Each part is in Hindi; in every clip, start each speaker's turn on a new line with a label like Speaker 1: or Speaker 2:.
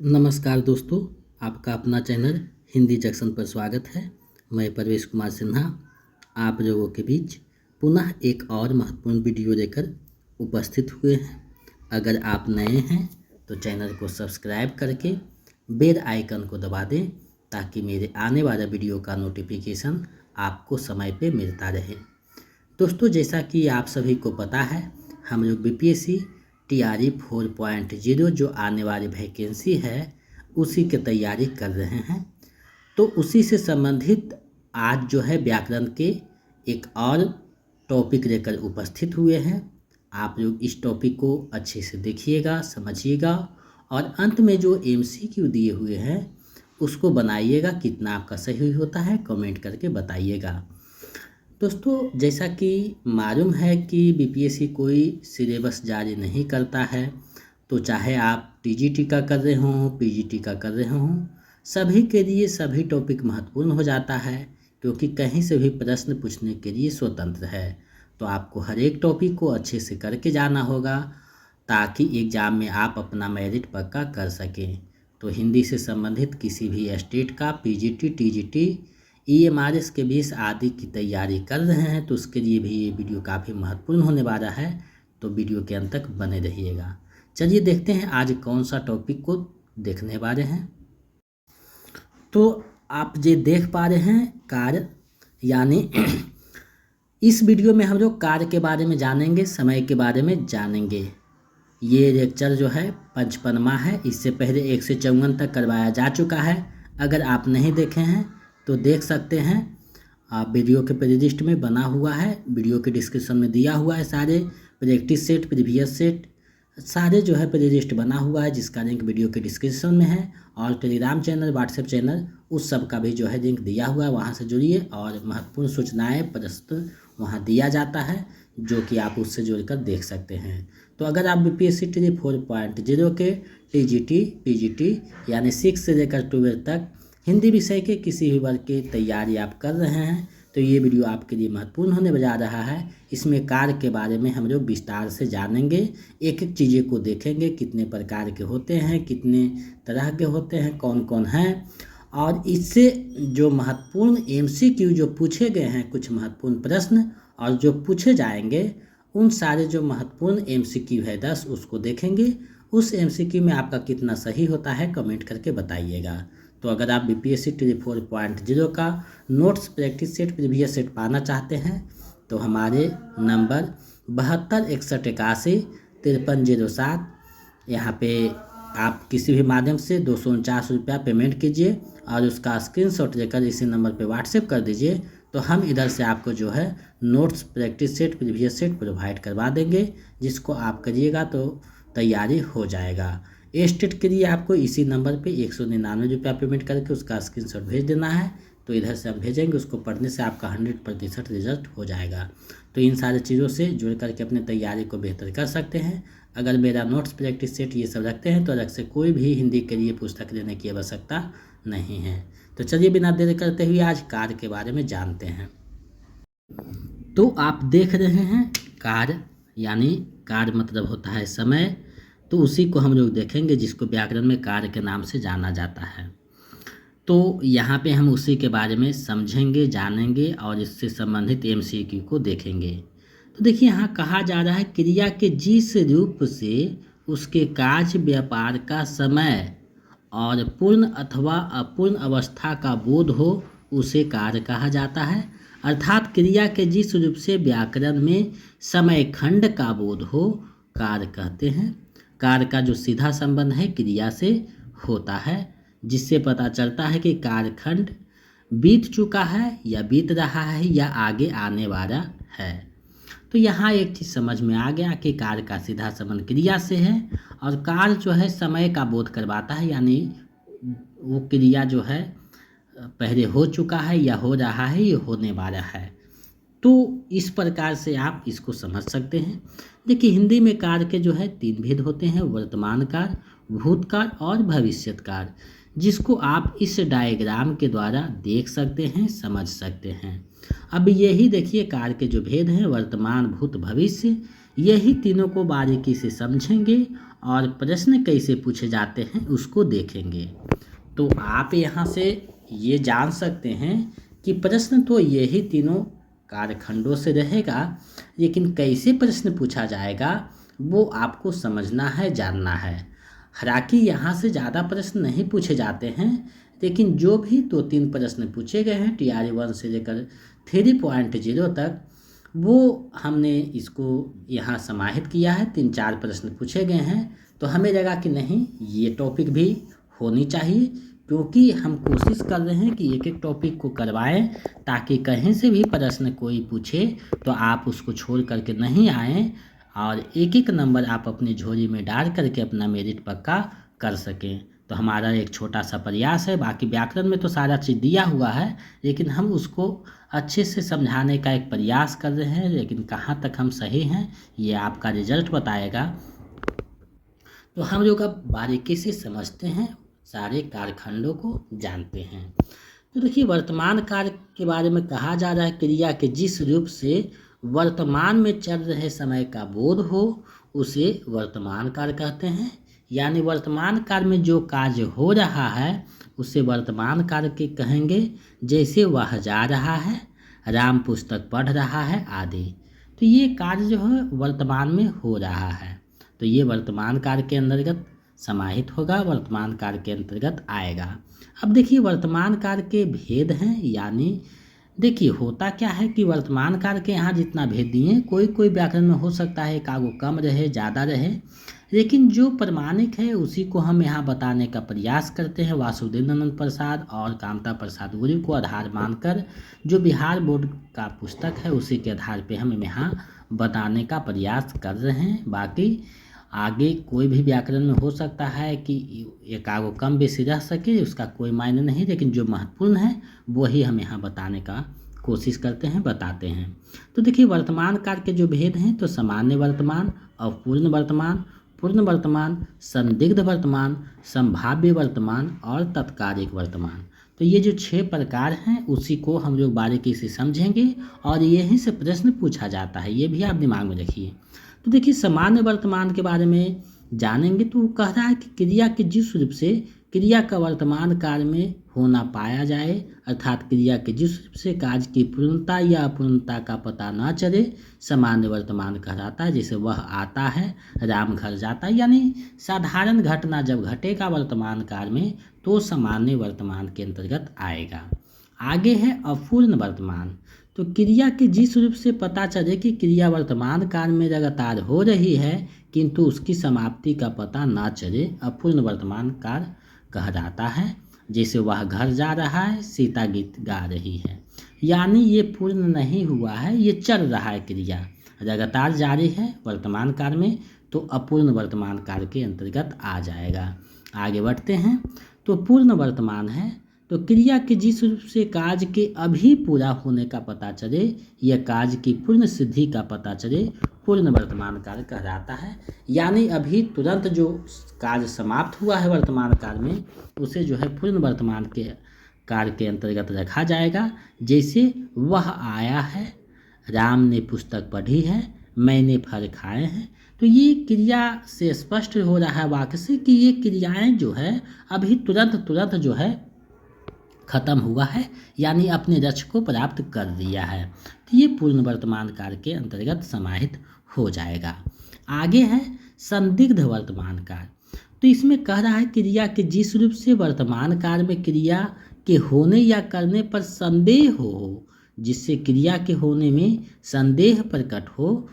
Speaker 1: नमस्कार दोस्तों, आपका अपना चैनल हिंदी जंक्शन पर स्वागत है। मैं परवेश कुमार सिन्हा आप लोगों के बीच पुनः एक और महत्वपूर्ण वीडियो लेकर उपस्थित हुए हैं। अगर आप नए हैं तो चैनल को सब्सक्राइब करके बेल आइकन को दबा दें ताकि मेरे आने वाला वीडियो का नोटिफिकेशन आपको समय पे मिलता रहे। दोस्तों, जैसा कि आप सभी को पता है, हम लोग बीपीएससी टीआरई 4.0 जो आने वाली वैकेंसी है उसी की तैयारी कर रहे हैं। तो उसी से संबंधित आज जो है व्याकरण के एक और टॉपिक लेकर उपस्थित हुए हैं। आप लोग इस टॉपिक को अच्छे से देखिएगा, समझिएगा और अंत में जो एमसीक्यू दिए हुए हैं उसको बनाइएगा। कितना आपका सही होता है कमेंट करके बताइएगा। दोस्तों, जैसा कि मालूम है कि बीपीएससी कोई सिलेबस जारी नहीं करता है, तो चाहे आप टीजीटी का कर रहे हों, पीजीटी का कर रहे हों, सभी के लिए सभी टॉपिक महत्वपूर्ण हो जाता है क्योंकि कहीं से भी प्रश्न पूछने के लिए स्वतंत्र है। तो आपको हर एक टॉपिक को अच्छे से करके जाना होगा ताकि एग्ज़ाम में आप अपना मेरिट पक्का कर सकें। तो हिंदी से संबंधित किसी भी स्टेट का पीजीटी, टीजीटी, ईएमआरएस के बेस आदि की तैयारी कर रहे हैं तो उसके लिए भी ये वीडियो काफ़ी महत्वपूर्ण होने वाला है। तो वीडियो के अंत तक बने रहिएगा। चलिए देखते हैं आज कौन सा टॉपिक को देखने वाले हैं। तो आप ये देख पा रहे हैं कार्य, यानी इस वीडियो में हम लोग कार्य के बारे में जानेंगे, समय के बारे में जानेंगे। ये लेक्चर जो है 55वां है। इससे पहले 1 से 54 तक करवाया जा चुका है। अगर आप नहीं देखे हैं तो देख सकते हैं। आप वीडियो के प्लेलिस्ट में बना हुआ है, वीडियो के डिस्क्रिप्शन में दिया हुआ है। सारे प्रैक्टिस सेट, प्रीवियस सेट सारे जो है प्लेलिस्ट बना हुआ है जिसका लिंक वीडियो के डिस्क्रिप्शन में है। और टेलीग्राम चैनल, व्हाट्सएप चैनल, उस सब का भी जो है लिंक दिया हुआ है, वहाँ से जुड़िए। और महत्वपूर्ण सूचनाएँ प्रस्तुत वहाँ दिया जाता है जो कि आप उससे जुड़कर देख सकते हैं। तो अगर आप बीपीएससी टीआरई 4.0 के टीजीटी, पीजीटी यानी 6 से लेकर 12 तक हिंदी विषय के किसी भी वर्ग की तैयारी आप कर रहे हैं तो ये वीडियो आपके लिए महत्वपूर्ण होने जा रहा है। इसमें कार्य के बारे में हम लोग विस्तार से जानेंगे, एक एक चीज़ें को देखेंगे, कितने प्रकार के होते हैं, कितने तरह के होते हैं, कौन कौन हैं। और इससे जो महत्वपूर्ण एमसीक्यू जो पूछे गए हैं, कुछ महत्वपूर्ण प्रश्न और जो पूछे जाएंगे, उन सारे जो महत्वपूर्ण एमसीक्यू है 10 उसको देखेंगे। उस एमसीक्यू में आपका कितना सही होता है कमेंट करके बताइएगा। तो अगर आप बीपीएससी टीआरई 4.0 का notes, practice set, previous set पाना चाहते हैं तो हमारे नंबर 72 61 81 5307 यहाँ पे आप किसी भी माध्यम से 249 रुपया पेमेंट कीजिए और उसका स्क्रीनशॉट लेकर इसी नंबर पे व्हाट्सएप कर दीजिए। तो हम इधर से आपको जो है notes, practice set, previous set provide करवा देंगे, जिसको आप करिएगा तो तैयारी हो जाएगा। स्टेट के लिए आपको इसी नंबर पे 199 रुपया पेमेंट करके उसका स्क्रीनशॉट भेज देना है। तो इधर से हम भेजेंगे, उसको पढ़ने से आपका 100% रिजल्ट हो जाएगा। तो इन सारी चीज़ों से जुड़ करके अपने तैयारी को बेहतर कर सकते हैं। अगर मेरा नोट्स, प्रैक्टिस सेट ये सब रखते हैं तो अलग से कोई भी हिंदी के लिए पुस्तक लेने की आवश्यकता नहीं है। तो चलिए बिना देर करते हुए आज कार्य के बारे में जानते हैं। तो आप देख रहे हैं कार्य, यानी कार्य मतलब होता है समय। तो उसी को हम लोग देखेंगे जिसको व्याकरण में कार्य के नाम से जाना जाता है। तो यहाँ पे हम उसी के बारे में समझेंगे, जानेंगे और इससे संबंधित एमसीक्यू को देखेंगे। तो देखिए यहाँ कहा जा रहा है, क्रिया के जिस रूप से उसके कार्य व्यापार का समय और पूर्ण अथवा अपूर्ण अवस्था का बोध हो उसे कार्य कहा जाता है। अर्थात क्रिया के जिस रूप से व्याकरण में समय खंड का बोध हो कार्य कहते हैं। कार्य का जो सीधा संबंध है क्रिया से होता है, जिससे पता चलता है कि कार्यखंड बीत चुका है या बीत रहा है या आगे आने वाला है। तो यहाँ एक चीज़ समझ में आ गया कि कार्य का सीधा संबंध क्रिया से है और कार्य जो है समय का बोध करवाता है, यानी वो क्रिया जो है पहले हो चुका है या हो रहा है या होने वाला है। तो इस प्रकार से आप इसको समझ सकते हैं। देखिए हिंदी में कार्य के जो है 3 भेद होते हैं, वर्तमान काल, भूतकाल और भविष्यत काल, जिसको आप इस डायग्राम के द्वारा देख सकते हैं, समझ सकते हैं। अब यही देखिए कार्य के जो भेद हैं, वर्तमान, भूत, भविष्य, यही तीनों को बारीकी से समझेंगे और प्रश्न कैसे पूछे जाते हैं उसको देखेंगे। तो आप यहाँ से ये जान सकते हैं कि प्रश्न तो यही तीनों कालखंडों से रहेगा, लेकिन कैसे प्रश्न पूछा जाएगा वो आपको समझना है, जानना है। हालांकि यहाँ से ज़्यादा प्रश्न नहीं पूछे जाते हैं, लेकिन जो भी 2-3 प्रश्न पूछे गए हैं TRE 1 से लेकर 3.0 तक, वो हमने इसको यहाँ समाहित किया है। 3-4 प्रश्न पूछे गए हैं, तो हमें लगा कि नहीं, ये टॉपिक भी होनी चाहिए, क्योंकि हम कोशिश कर रहे हैं कि एक एक टॉपिक को करवाएं, ताकि कहीं से भी प्रश्न कोई पूछे तो आप उसको छोड़ करके नहीं आएँ और एक एक नंबर आप अपनी झोली में डाल करके अपना मेरिट पक्का कर सकें। तो हमारा एक छोटा सा प्रयास है। बाकी व्याकरण में तो सारा चीज़ दिया हुआ है, लेकिन हम उसको अच्छे से समझाने का एक प्रयास कर रहे हैं, लेकिन कहाँ तक हम सही हैं ये आपका रिजल्ट बताएगा। तो हम लोग अब बारीकी से समझते हैं, सारे कालखंडों को जानते हैं। तो देखिए, वर्तमान काल के बारे में कहा जा रहा है, क्रिया के जिस रूप से वर्तमान में चल रहे समय का बोध हो उसे वर्तमान काल कहते हैं। यानी वर्तमान काल में जो कार्य हो रहा है उसे वर्तमान काल के कहेंगे। जैसे वह जा रहा है, राम पुस्तक पढ़ रहा है आदि, तो ये कार्य जो है वर्तमान में हो रहा है, तो ये वर्तमान काल के अंतर्गत समाहित होगा, वर्तमान काल के अंतर्गत आएगा। अब देखिए, वर्तमान काल के भेद हैं। यानी देखिए, होता क्या है कि वर्तमान काल के यहाँ जितना भेद दिए, कोई कोई व्याकरण में हो सकता है एकागो कम रहे, ज़्यादा रहे, लेकिन जो प्रमाणिक है उसी को हम यहाँ बताने का प्रयास करते हैं। वासुदेवानंद प्रसाद और कामता प्रसाद गुरु को आधार मानकर जो बिहार बोर्ड का पुस्तक है उसी के आधार पे हम यहाँ बताने का प्रयास कर रहे हैं। बाकी आगे कोई भी व्याकरण में हो सकता है कि एकागो कम बेसी रह सके, उसका कोई मायने नहीं, लेकिन जो महत्वपूर्ण है वही हम यहाँ बताने का कोशिश करते हैं, बताते हैं। तो देखिए, वर्तमान काल के जो भेद हैं, तो सामान्य वर्तमान, अपूर्ण वर्तमान, पूर्ण वर्तमान, संदिग्ध वर्तमान, संभाव्य वर्तमान और तत्कालिक वर्तमान। तो ये जो 6 प्रकार हैं उसी को हम लोग बारीकी से समझेंगे और यहीं से प्रश्न पूछा जाता है, ये भी आप दिमाग में रखिए। तो देखिए, सामान्य वर्तमान के बारे में जानेंगे तो वो कह रहा है कि क्रिया के जिस रूप से क्रिया का वर्तमान काल में होना पाया जाए, अर्थात क्रिया के जिस रूप से कार्य की पूर्णता या अपूर्णता का पता न चले, सामान्य वर्तमान कहलाता है। जैसे वह आता है, राम घर जाता है, यानी साधारण घटना जब घटेगा वर्तमान काल में तो सामान्य वर्तमान के अंतर्गत आएगा। आगे है अपूर्ण वर्तमान। तो क्रिया के जिस रूप से पता चले कि क्रिया वर्तमान काल में लगातार हो रही है किंतु उसकी समाप्ति का पता ना चले, अपूर्ण वर्तमान काल कहलाता है। जैसे वह घर जा रहा है, सीता गीत गा रही है, यानी ये पूर्ण नहीं हुआ है, ये चल रहा है, क्रिया लगातार जारी है वर्तमान काल में, तो अपूर्ण वर्तमान काल के अंतर्गत आ जाएगा। आगे बढ़ते हैं। तो पूर्ण वर्तमान है तो क्रिया के जिस रूप से कार्य के अभी पूरा होने का पता चले या कार्य की पूर्ण सिद्धि का पता चले, पूर्ण वर्तमान काल कहलाता है। यानी अभी तुरंत जो कार्य समाप्त हुआ है वर्तमान काल में उसे जो है पूर्ण वर्तमान के काल के अंतर्गत रखा जाएगा। जैसे वह आया है, राम ने पुस्तक पढ़ी है, मैंने फल खाए हैं। तो ये क्रिया से स्पष्ट हो रहा है वाक्य से कि ये क्रियाएं जो है अभी तुरंत जो है खत्म हुआ है, यानी अपने लक्ष्य को प्राप्त कर दिया है, तो ये पूर्ण वर्तमान काल के अंतर्गत समाहित हो जाएगा। आगे है संदिग्ध वर्तमान काल। तो इसमें कह रहा है क्रिया के जिस रूप से वर्तमान काल में क्रिया के होने या करने पर संदेह हो, जिससे क्रिया के होने में संदेह प्रकट हो,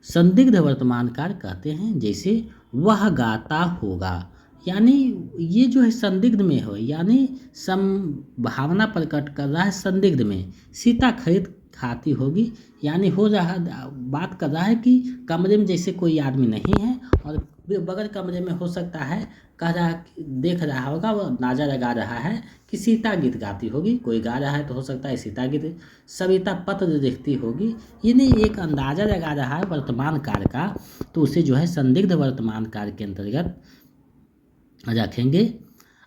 Speaker 1: संदिग्ध वर्तमान काल कहते हैं। जैसे वह गाता होगा, यानी ये जो है संदिग्ध में हो, यानी संभावना प्रकट कर रहा है संदिग्ध में। सीता खरीद खाती होगी, यानी हो रहा बात कर रहा है कि कमरे में जैसे कोई आदमी नहीं है और बगल कमरे में हो सकता है, कह रहा देख रहा होगा, वो अंदाजा लगा रहा है कि सीता गीत गाती होगी, कोई गा रहा है तो हो सकता है सीता गीत, सविता पत्र देखती होगी, यानी एक अंदाजा लगा रहा है वर्तमान काल का, तो उसे जो है संदिग्ध वर्तमान काल के अंतर्गत रखेंगे।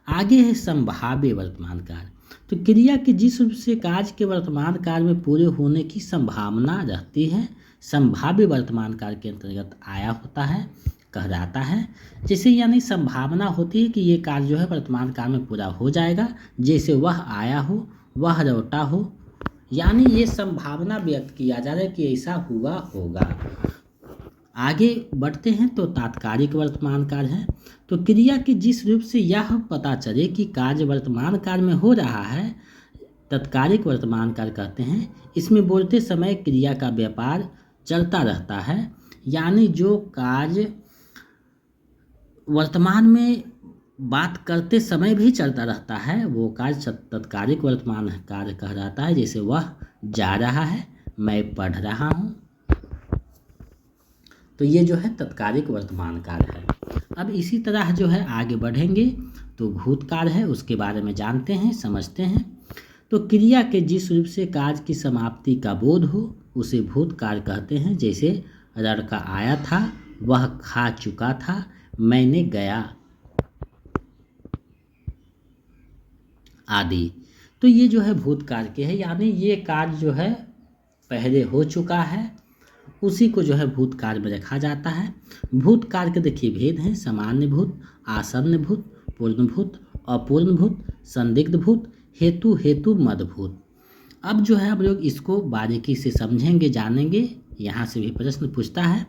Speaker 1: आगे है संभाव्य वर्तमान काल। तो क्रिया के जिस रूप से कार्य के वर्तमान काल में पूरे होने की संभावना रहती है, संभाव्य वर्तमान काल के अंतर्गत आया होता है। कहलाता है। जैसे यानी संभावना होती है कि ये कार्य जो है वर्तमान काल में पूरा हो जाएगा, जैसे वह आया हो, वह लौटा हो, यानी ये संभावना व्यक्त किया जा रहा है कि ऐसा हुआ होगा। आगे बढ़ते हैं तो तात्कालिक वर्तमान काल है। तो क्रिया के जिस रूप से यह पता चले कि कार्य वर्तमान काल में हो रहा है, तत्कालिक वर्तमान काल कहते हैं। इसमें बोलते समय क्रिया का व्यापार चलता रहता है, यानी जो कार्य वर्तमान में बात करते समय भी चलता रहता है वो कार्य तत्कालिक वर्तमान कार्य कहलाता है। जैसे वह जा रहा है, मैं पढ़ रहा हूँ, तो ये जो है तत्कालिक वर्तमान काल है। अब इसी तरह जो है आगे बढ़ेंगे तो भूतकाल है, उसके बारे में जानते हैं, समझते हैं। तो क्रिया के जिस रूप से कार्य की समाप्ति का बोध हो उसे भूतकाल कहते हैं। जैसे लड़का आया था, वह खा चुका था, मैंने गया, आदि। तो ये जो है भूतकाल के है, यानी ये कार्य जो है पहले हो चुका है, उसी को जो है भूतकाल में रखा जाता है। भूतकाल के देखिए भेद हैं, सामान्य भूत, आसन्न भूत, पूर्ण भूत, अपूर्ण भूत, संदिग्ध भूत, हेतु मदभूत। अब जो है हम लोग इसको बारीकी से समझेंगे, जानेंगे। यहाँ से भी प्रश्न पूछता है।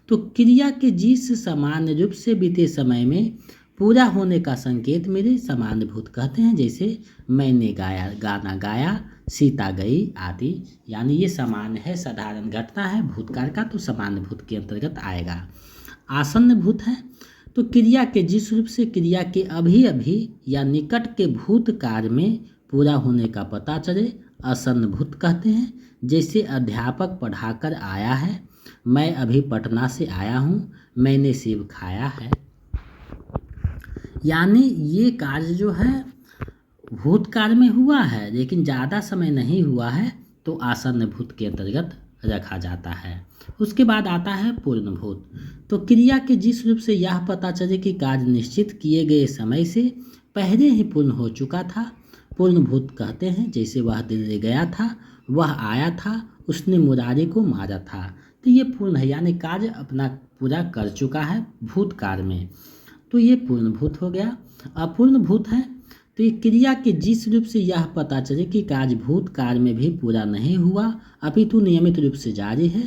Speaker 1: तो क्रिया के जिस सामान्य रूप से बीते समय में पूरा होने का संकेत मेरे सामान्य भूत कहते हैं। जैसे मैंने गाया, गाना गाया, सीता गई, आदि। यानी ये सामान्य है, साधारण घटना है भूतकाल का, तो सामान्य भूत के अंतर्गत आएगा। आसन्न भूत है तो क्रिया के जिस रूप से क्रिया के अभी अभी या निकट के भूतकाल में पूरा होने का पता चले, आसन्न भूत कहते हैं। जैसे अध्यापक पढ़ाकर आया है, मैं अभी पटना से आया हूँ, मैंने सेब खाया है। यानी ये कार्य जो है भूतकाल में हुआ है लेकिन ज़्यादा समय नहीं हुआ है, तो आसन्न भूत के अंतर्गत रखा जाता है। उसके बाद आता है पूर्ण भूत। तो क्रिया के जिस रूप से यह पता चले कि कार्य निश्चित किए गए समय से पहले ही पूर्ण हो चुका था, पूर्ण भूत कहते हैं। जैसे वह दिल्ली गया था, वह आया था, उसने मुरारी को मारा था, तो ये पूर्ण है, यानी कार्य अपना पूरा कर चुका है भूतकाल में, तो ये पूर्ण भूत हो गया। अपूर्ण भूत है तो ये क्रिया के जिस रूप से यह पता चले कि कार्य भूतकाल में भी पूरा नहीं हुआ अपितु नियमित रूप से जारी है,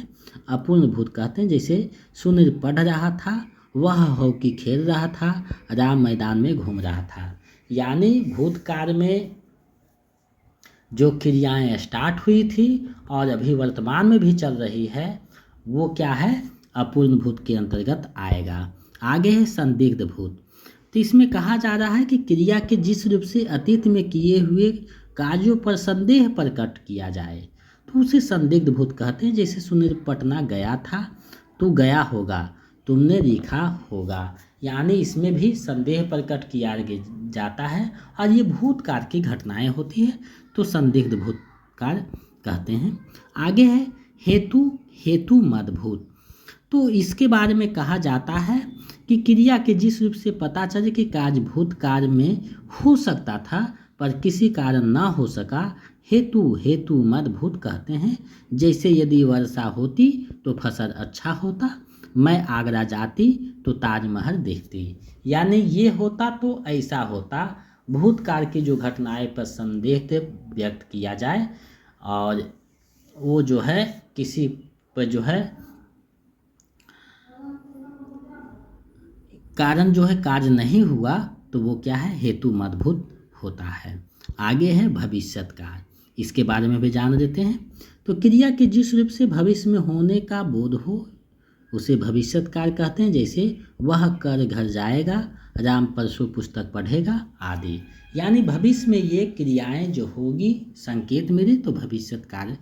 Speaker 1: अपूर्ण भूत कहते हैं। जैसे सुनील पढ़ रहा था, वह हॉकी खेल रहा था, राम मैदान में घूम रहा था। यानी भूतकाल में जो क्रियाएं स्टार्ट हुई थी और अभी वर्तमान में भी चल रही है, वो क्या है, अपूर्ण भूत के अंतर्गत आएगा। आगे है संदिग्ध भूत। तो इसमें कहा जा रहा है कि क्रिया के जिस रूप से अतीत में किए हुए कार्यों पर संदेह प्रकट किया जाए तो उसे संदिग्ध भूत कहते हैं। जैसे सुनील पटना गया था, तू गया होगा, तुमने लिखा होगा। यानी इसमें भी संदेह प्रकट किया जाता है और ये भूतकाल की घटनाएं होती है, तो संदिग्ध भूतकाल कहते हैं। आगे है हेतु मदभूत। तो इसके बारे में कहा जाता है कि क्रिया के जिस रूप से पता चले कि कार्य भूतकाल में हो सकता था पर किसी कारण ना हो सका, हेतु मदभूत कहते हैं। जैसे यदि वर्षा होती तो फसल अच्छा होता, मैं आगरा जाती तो ताजमहल देखती। यानी ये होता तो ऐसा होता, भूतकाल की जो घटनाएं पर संदेह व्यक्त किया जाए और वो जो है किसी पर जो है कारण जो है कार्य नहीं हुआ, तो वो क्या है, हेतु मदभूत होता है। आगे है भविष्यत काल, इसके बारे में भी जान लेते हैं। तो क्रिया के जिस रूप से भविष्य में होने का बोध हो उसे भविष्यत काल कहते हैं। जैसे वह कर घर जाएगा, राम परसों पुस्तक पढ़ेगा, आदि। यानी भविष्य में ये क्रियाएं जो होगी संकेत मिले तो भविष्यत काल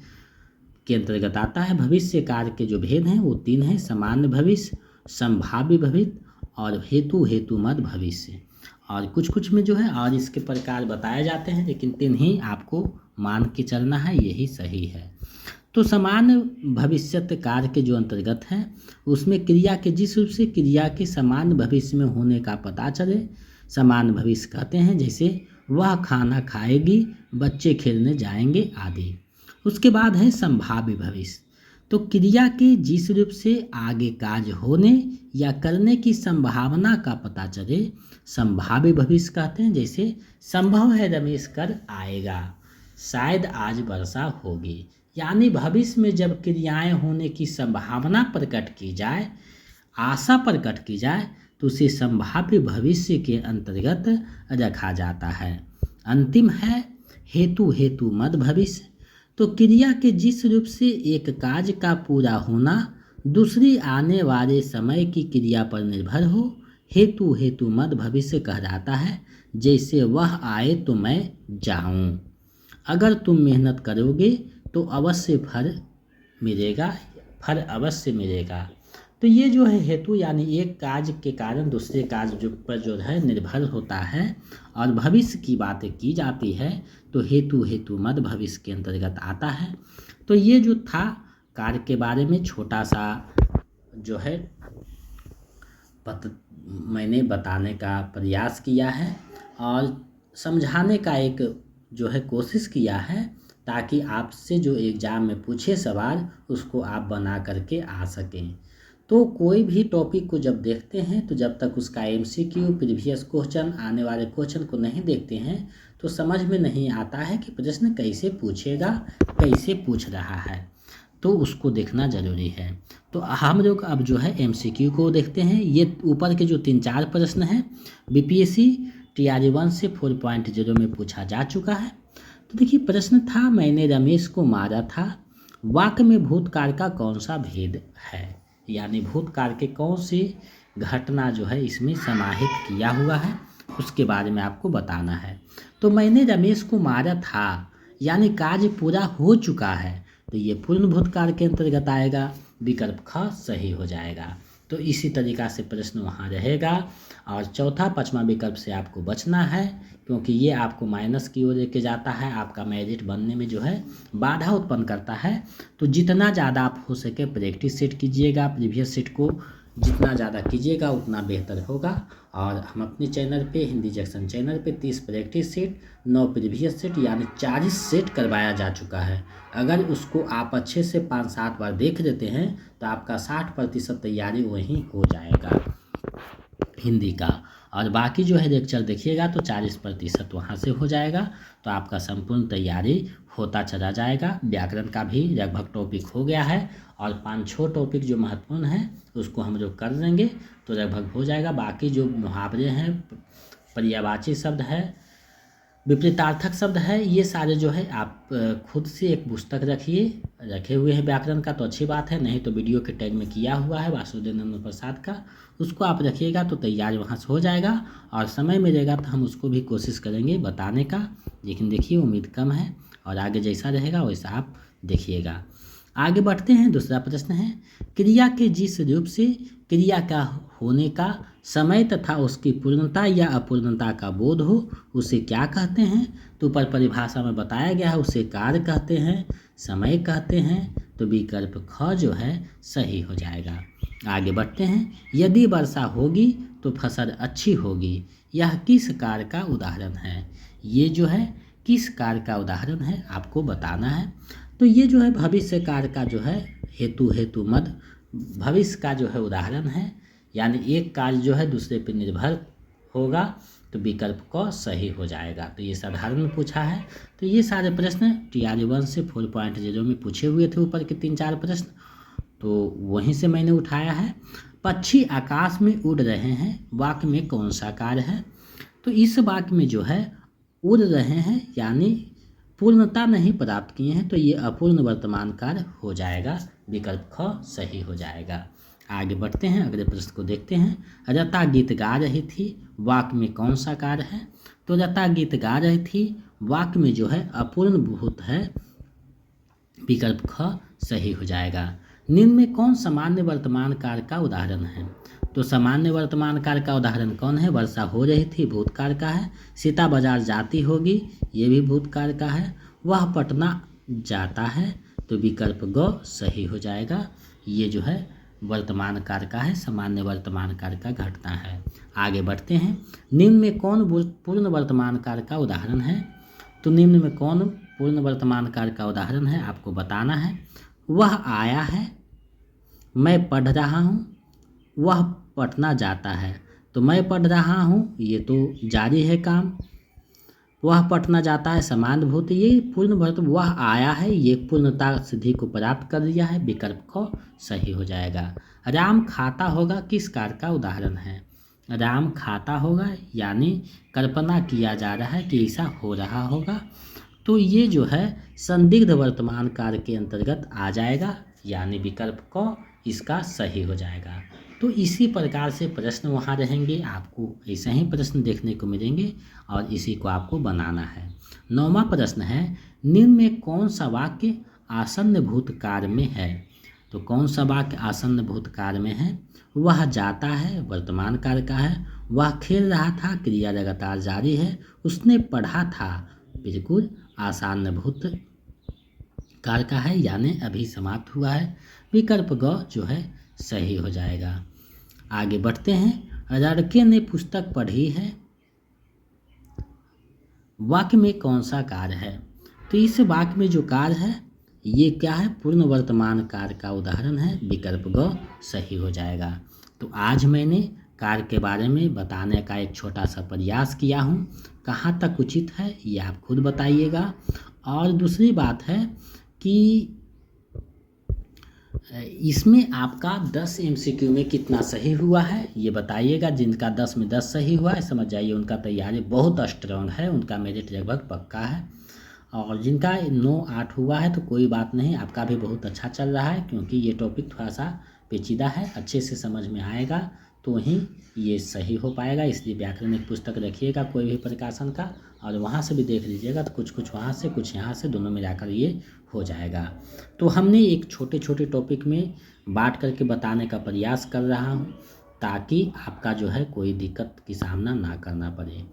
Speaker 1: के अंतर्गत आता है। भविष्य काल के जो भेद हैं वो 3 हैं, सामान्य भविष्य, संभाव्य भविष्य और हेतु मद भविष्य। और कुछ में जो है और इसके प्रकार बताए जाते हैं, लेकिन 3 ही आपको मान के चलना है, यही सही है। तो सामान्य भविष्यत काल के जो अंतर्गत है उसमें क्रिया के जिस रूप से क्रिया के सामान्य भविष्य में होने का पता चले, सामान्य भविष्य कहते हैं। जैसे वह खाना खाएगी, बच्चे खेलने जाएंगे, आदि। उसके बाद है संभाव्य भविष्य। तो क्रिया के जिस रूप से आगे कार्य होने या करने की संभावना का पता चले संभाव्य भविष्य कहते हैं। जैसे संभव है रमेश कर आएगा, शायद आज वर्षा होगी। यानी भविष्य में जब क्रियाएं होने की संभावना प्रकट की जाए, आशा प्रकट की जाए, तो उसे संभाव्य भविष्य के अंतर्गत रखा जाता है। अंतिम है हेतु हेतु मद भविष्य। तो क्रिया के जिस रूप से एक कार्य का पूरा होना दूसरी आने वाले समय की क्रिया पर निर्भर हो, हेतु हेतु मद भविष्य कहलाता है। जैसे वह आए तो मैं जाऊं, अगर तुम मेहनत करोगे तो अवश्य फल मिलेगा, फल अवश्य मिलेगा। तो ये जो है हेतु यानी एक कार्य के कारण दूसरे कार्य पर जो है निर्भर होता है और भविष्य की बातें की जाती है, तो हेतु हेतु मद भविष्य के अंतर्गत आता है। तो ये जो था कार्य के बारे में छोटा सा जो है मैंने बताने का प्रयास किया है और समझाने का एक जो है कोशिश किया है, ताकि आपसे जो एग्ज़ाम में पूछे सवाल उसको आप बना करके आ सकें। तो कोई भी टॉपिक को जब देखते हैं तो जब तक उसका MCQ प्रीवियस क्वेश्चन आने वाले क्वेश्चन को नहीं देखते हैं तो समझ में नहीं आता है कि प्रश्न कैसे पूछेगा, कैसे पूछ रहा है, तो उसको देखना ज़रूरी है। तो हम लोग अब जो है MCQ को देखते हैं। ये ऊपर के जो 3-4 प्रश्न हैं BPSC TRE 1 से 4.0 में पूछा जा चुका है। तो देखिए प्रश्न था, मैंने रमेश को मारा था, वाक्य में भूतकाल का कौन सा भेद है, यानी भूतकाल के कौन सी घटना जो है इसमें समाहित किया हुआ है उसके बारे में आपको बताना है। तो मैंने रमेश को मारा था यानी कार्य पूरा हो चुका है, तो ये पूर्ण भूतकाल के अंतर्गत आएगा, विकल्प ख सही हो जाएगा। तो इसी तरीक़ा से प्रश्न वहाँ रहेगा और चौथा 5वां विकल्प से आपको बचना है, क्योंकि ये आपको माइनस की ओर लेके जाता है, आपका मेरिट बनने में जो है बाधा उत्पन्न करता है। तो जितना ज़्यादा आप हो सके प्रैक्टिस सेट कीजिएगा, प्रीवियस सेट को जितना ज़्यादा कीजिएगा उतना बेहतर होगा। और हम अपने चैनल पे हिंदी जंक्शन चैनल पे 30 प्रैक्टिस सेट 9 प्रीवियस सेट यानी 40 सेट करवाया जा चुका है। अगर उसको आप अच्छे से 5-7 बार देख लेते हैं तो आपका 60% तैयारी वहीं हो जाएगा हिंदी का, और बाकी जो है लेक्चर देखिएगा तो 40% वहाँ से हो जाएगा, तो आपका संपूर्ण तैयारी होता चला जाएगा। व्याकरण का भी लगभग टॉपिक हो गया है और 5-6 टॉपिक जो महत्वपूर्ण है उसको हम लोग कर लेंगे तो लगभग हो जाएगा। बाकी जो मुहावरे हैं, पर्यायवाची शब्द है, विपरीतार्थक शब्द है, ये सारे जो है आप खुद से एक पुस्तक रखे हुए हैं व्याकरण का तो अच्छी बात है, नहीं तो वीडियो के टैग में किया हुआ है वासुदेव नंदन प्रसाद का, उसको आप रखिएगा तो तैयार वहाँ से हो जाएगा। और समय मिलेगा तो हम उसको भी कोशिश करेंगे बताने का, लेकिन देखिए उम्मीद कम है और आगे जैसा रहेगा वैसा आप देखिएगा। आगे बढ़ते हैं। दूसरा प्रश्न है, क्रिया के जिस रूप से क्रिया का होने का समय तथा उसकी पूर्णता या अपूर्णता का बोध हो उसे क्या कहते हैं। तो ऊपर परिभाषा में बताया गया है, उसे कार्य कहते हैं, समय कहते हैं। तो विकल्प ख जो है सही हो जाएगा। आगे बढ़ते हैं। यदि वर्षा होगी तो फसल अच्छी होगी, यह किस कार्य का उदाहरण है। ये जो है किस कार्य का उदाहरण है आपको बताना है। तो ये जो है भविष्य कार्य का जो है हेतु हेतु मद भविष्य का जो है उदाहरण है, यानी एक कार्य जो है दूसरे पर निर्भर होगा, तो विकल्प क सही हो जाएगा। तो ये साधारण पूछा है। तो ये सारे प्रश्न TRE 1 से 4.0 में पूछे हुए थे, ऊपर के 3-4 प्रश्न, तो वहीं से मैंने उठाया है। पक्षी आकाश में उड़ रहे हैं, वाक्य में कौन सा कार्य है। तो इस वाक्य में जो है उड़ रहे हैं यानी पूर्णता नहीं प्राप्त किए हैं, तो ये अपूर्ण वर्तमान काल हो जाएगा, विकल्प ख सही हो जाएगा। आगे बढ़ते हैं, अगले प्रश्न को देखते हैं। रता गीत गा रही थी, वाक्य में कौन सा कार्य है। तो रता गीत गा रही थी वाक्य में जो है अपूर्ण भूत है, विकल्प ख सही हो जाएगा। निम्न में कौन सामान्य वर्तमान काल का उदाहरण है। तो सामान्य वर्तमान काल का उदाहरण कौन है। वर्षा हो रही थी भूतकाल का है, सीता बाजार जाती होगी ये भी भूतकाल का है, वह पटना जाता है, तो विकल्प ग सही हो जाएगा। ये जो है वर्तमान काल का है, सामान्य वर्तमान काल का घटना है। आगे बढ़ते हैं। निम्न में कौन पूर्ण वर्तमान काल का उदाहरण है। तो निम्न में कौन पूर्ण वर्तमान काल का उदाहरण है आपको बताना है। वह आया है, मैं पढ़ रहा हूँ, वह पढ़ना जाता है। तो मैं पढ़ रहा हूँ ये तो जारी है काम, वह पढ़ना जाता है समानुभूत, ये पूर्ण वर्त, वह आया है ये पूर्णता सिद्धि को प्राप्त कर लिया है, विकल्प को सही हो जाएगा। राम खाता होगा किस कार्य का उदाहरण है? राम खाता होगा यानी कल्पना किया जा रहा है कि ऐसा हो रहा होगा, तो ये जो है संदिग्ध वर्तमान काल के अंतर्गत आ जाएगा, यानी विकल्प को इसका सही हो जाएगा। तो इसी प्रकार से प्रश्न वहाँ रहेंगे, आपको ऐसे ही प्रश्न देखने को मिलेंगे और इसी को आपको बनाना है। 9वां प्रश्न है, निम्न में कौन सा वाक्य आसन्न भूतकाल में है? तो कौन सा वाक्य आसन्न भूतकाल में है? वह जाता है वर्तमान काल का है, वह खेल रहा था क्रिया लगातार जारी है, उसने पढ़ा था बिल्कुल आसन्न भूत काल का है, यानी अभी समाप्त हुआ है, विकल्प ग जो है सही हो जाएगा। आगे बढ़ते हैं। लड़के ने पुस्तक पढ़ी है, वाक्य में कौन सा कार्य है? तो इस वाक्य में जो कार्य है ये क्या है? पूर्ण वर्तमान काल का उदाहरण है, विकल्प ग सही हो जाएगा। तो आज मैंने कार्य के बारे में बताने का एक छोटा सा प्रयास किया हूँ, कहाँ तक उचित है ये आप खुद बताइएगा। और दूसरी बात है कि इसमें आपका 10 MCQ में कितना सही हुआ है ये बताइएगा। जिनका 10 में 10 सही हुआ है समझ जाइए उनका तैयारी बहुत स्ट्रांग है, उनका मेरिट लगभग पक्का है। और जिनका 9-8 हुआ है तो कोई बात नहीं, आपका भी बहुत अच्छा चल रहा है, क्योंकि ये टॉपिक थोड़ा सा पेचीदा है, अच्छे से समझ में आएगा तो ही ये सही हो पाएगा। इसलिए व्याकरणिक पुस्तक रखिएगा कोई भी प्रकाशन का, और वहाँ से भी देख लीजिएगा, तो कुछ वहाँ से कुछ यहाँ से दोनों मिलाकर ये हो जाएगा। तो हमने एक छोटे छोटे टॉपिक में बांट करके बताने का प्रयास कर रहा हूँ, ताकि आपका जो है कोई दिक्कत की सामना ना करना पड़े।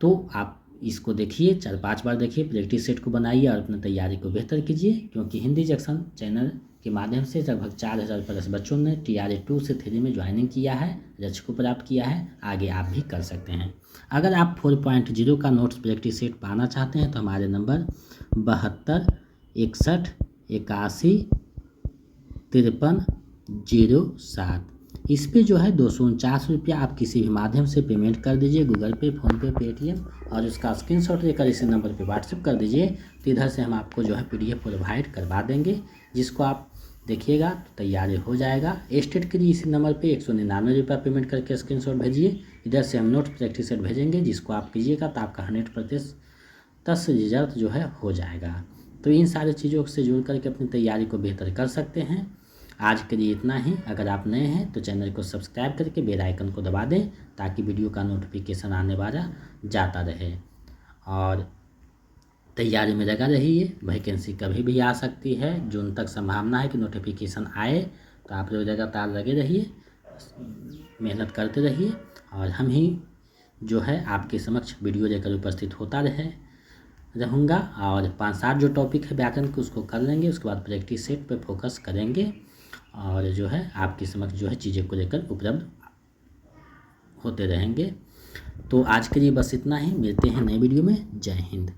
Speaker 1: तो आप इसको देखिए, 4-5 बार देखिए, प्रैक्टिस सेट को बनाइए और अपनी तैयारी को बेहतर कीजिए, क्योंकि हिंदी जंक्शन चैनल के माध्यम से लगभग 4000 प्लस बच्चों ने TRA 2 से 3 में ज्वाइनिंग किया है, लक्ष्य को प्राप्त किया है। आगे आप भी कर सकते हैं। अगर आप 4.0 का नोट्स प्रैक्टिस सेट पाना चाहते हैं तो हमारे नंबर 72 61 81 53 07, इस पे जो है 249 रुपया आप किसी भी माध्यम से पेमेंट कर दीजिए, गूगल पे, फ़ोनपे, पेटीएम, और उसका स्क्रीनशॉट लेकर इसी नंबर पे व्हाट्सएप कर दीजिए। तो इधर से हम आपको जो है PDF प्रोवाइड करवा देंगे, जिसको आप देखिएगा तो तैयारी हो जाएगा। स्टेट के लिए इसी नंबर पे 199 रुपया पेमेंट करके स्क्रीनशॉट भेजिए। इधर से हम नोट प्रैक्टिस सेट भेजेंगे, जिसको आप कीजिएगा तो आपका 100% रिजल्ट जो है हो जाएगा। तो इन सारी चीज़ों से जुड़ करके अपनी तैयारी को बेहतर कर सकते हैं। आज के लिए इतना ही। अगर आप नए हैं तो चैनल को सब्सक्राइब करके बेल आइकन को दबा दें, ताकि वीडियो का नोटिफिकेशन आने वाला जाता रहे। और तैयारी में लगा रहिए, वैकेंसी कभी भी आ सकती है, जून तक संभावना है कि नोटिफिकेशन आए। तो आप लोग लगातार लगे रहिए, मेहनत करते रहिए, और हम ही जो है आपके समक्ष वीडियो लेकर उपस्थित होता रहूँगा। और 5-7 जो टॉपिक है व्याकरण के उसको कर लेंगे, उसके बाद प्रैक्टिस सेट पे फोकस करेंगे, और जो है आपके समक्ष जो है चीज़ें को लेकर उपलब्ध होते रहेंगे। तो आज के लिए बस इतना ही, मिलते हैं नए वीडियो में। जय हिंद।